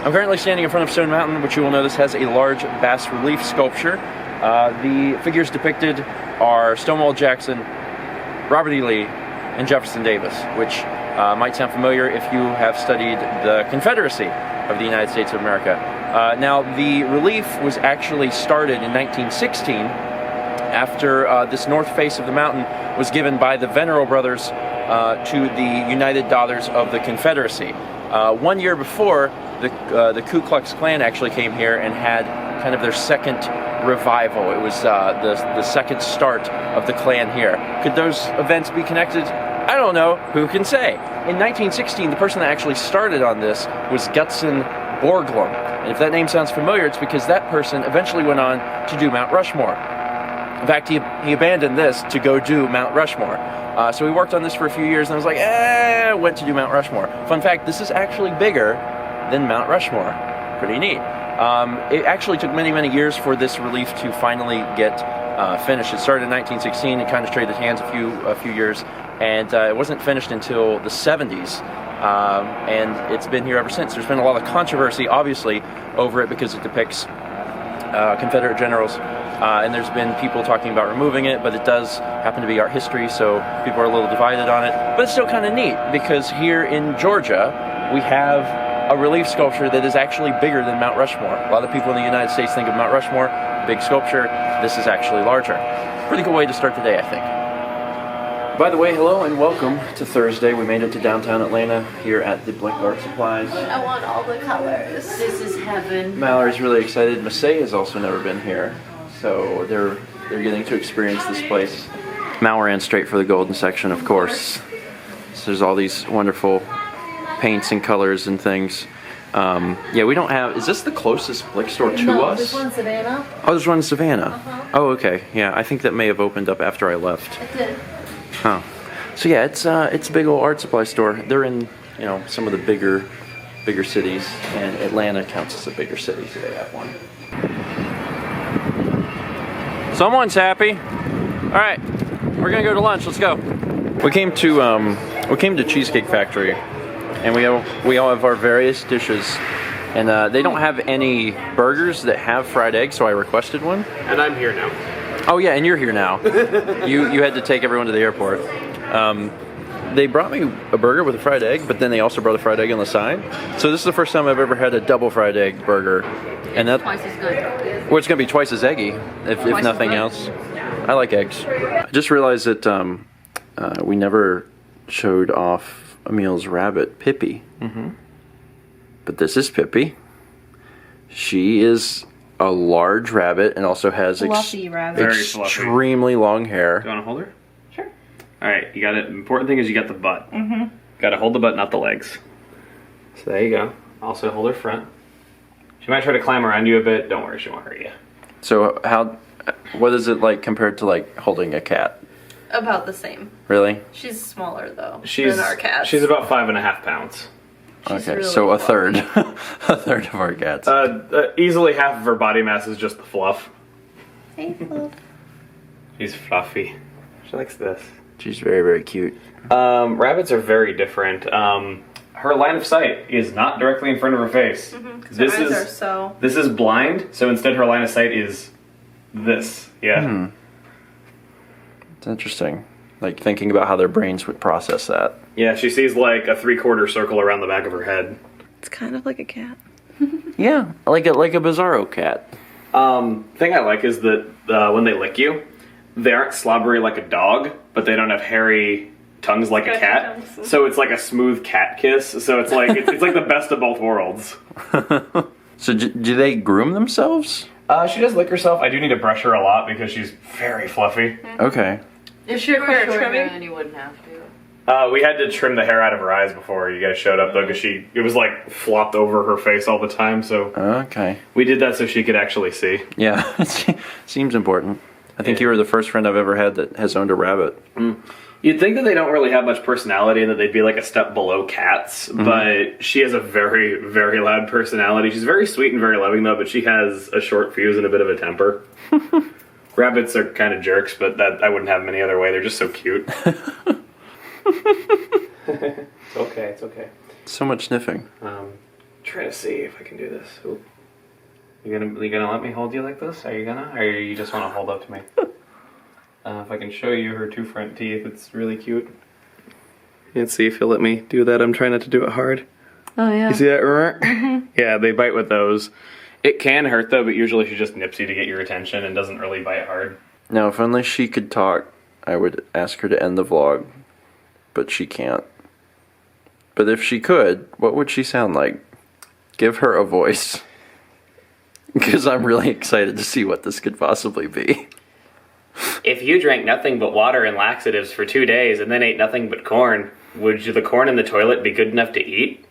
I'm currently standing in front of Stone Mountain, which you will notice has a large bas-relief sculpture. The figures depicted are Stonewall Jackson, Robert E. Lee, and Jefferson Davis, which might sound familiar if you have studied the Confederacy of the United States of America. Now, the relief was actually started in 1916 after this north face of the mountain was given by the Veneral brothers to the United Daughters of the Confederacy. 1 year before, the Ku Klux Klan actually came here and had kind of their second revival. It was the second start of the Klan here. Could those events be connected? I don't know. Who can say? In 1916, the person that actually started on this was Gutzon Borglum. And if that name sounds familiar, it's because that person eventually went on to do Mount Rushmore. In fact, he abandoned this to go do Mount Rushmore. So he worked on this for a few years and I was like, went to do Mount Rushmore. Fun fact, this is actually bigger than Mount Rushmore. Pretty neat. It actually took many, many years for this relief to finally get finished. It started in 1916 and kind of traded hands a few years, and it wasn't finished until the 70s. And it's been here ever since. There's been a lot of controversy, obviously, over it because it depicts Confederate generals. And there's been people talking about removing it, but it does happen to be art history, so people are a little divided on it. But it's still kind of neat, because here in Georgia, we have a relief sculpture that is actually bigger than Mount Rushmore. A lot of people in the United States think of Mount Rushmore, big sculpture. This is actually larger. Pretty cool way to start the day, I think. By the way, hello and welcome to Thursday. We made it to downtown Atlanta here at the Blick Art Supplies. I want all the colors. This is heaven. Mallory's really excited. Massey has also never been here, so they're getting to experience this place. Mal ran straight for the golden section, of course. So there's all these wonderful paints and colors and things. Yeah, we don't have... Is this the closest Blick store to us? There's one in Savannah. Oh, there's one in Savannah. Oh, okay. Yeah, I think that may have opened up after I left. It did. Oh. So yeah, it's a big old art supply store. They're in, some of the bigger cities, and Atlanta counts as a bigger city, so they have one. Someone's happy. All right, we're gonna go to lunch. Let's go. We came to Cheesecake Factory, and we all have our various dishes, and they don't have any burgers that have fried egg, so I requested one. And I'm here now. Oh yeah, and you're here now. You had to take everyone to the airport. They brought me a burger with a fried egg, but then they also brought a fried egg on the side. So this is the first time I've ever had a double fried egg burger, and that Twice as good. well, it's gonna be twice as eggy if nothing else. I like eggs. I just realized that we never showed off Emile's rabbit, Pippy. Mm-hmm. But this is Pippy. She is a large rabbit and also has extremely long hair. Do you want to hold her? Sure. All right, you got it. Important thing is you got the butt. Mm-hmm. Got to hold the butt, not the legs. So there you go. Also hold her front. She might try to climb around you a bit. Don't worry, she won't hurt you. So what is it like compared to like holding a cat? About the same. Really? She's smaller though She's than our cats. She's about 5.5 pounds. She's Okay, really so a fluffy. third, a third of our cats. Easily half of her body mass is just the fluff. Hey, Fluff. She's fluffy. She likes this. She's very, very cute. Rabbits are very different. Her line of sight is not directly in front of her face. Mm-hmm, This is blind, so instead her line of sight is this. Yeah. It's interesting. Like thinking about how their brains would process that. Yeah, she sees like a 3/4 circle around the back of her head. It's kind of like a cat. Yeah, like a Bizarro cat. Thing I like is that when they lick you, they aren't slobbery like a dog, but they don't have hairy tongues like a cat. So it's like a smooth cat kiss. So it's like it's like the best of both worlds. So do they groom themselves? She does lick herself. I do need to brush her a lot because she's very fluffy. Okay. If she required trimming, then you wouldn't have to. We had to trim the hair out of her eyes before you guys showed up, though, because it was like flopped over her face all the time. So Okay. we did that so she could actually see. Yeah, seems important. I think you were the first friend I've ever had that has owned a rabbit. You'd think that they don't really have much personality and that they'd be like a step below cats, but she has a very, very loud personality. She's very sweet and very loving, though, but she has a short fuse and a bit of a temper. Rabbits are kind of jerks, but I wouldn't have them any other way. They're just so cute. It's okay, it's okay. So much sniffing. Try to see if I can do this. Oop. You gonna let me hold you like this? Are you gonna? Or you just want to hold up to me? If I can show you her two front teeth, it's really cute. Let's see if you'll let me do that. I'm trying not to do it hard. Oh, yeah. You see that? Yeah, they bite with those. It can hurt though, but usually she just nips you to get your attention and doesn't really bite hard. Now, if only she could talk, I would ask her to end the vlog, but she can't. But if she could, what would she sound like? Give her a voice. Because I'm really excited to see what this could possibly be. If you drank nothing but water and laxatives for 2 days and then ate nothing but corn, would the corn in the toilet be good enough to eat?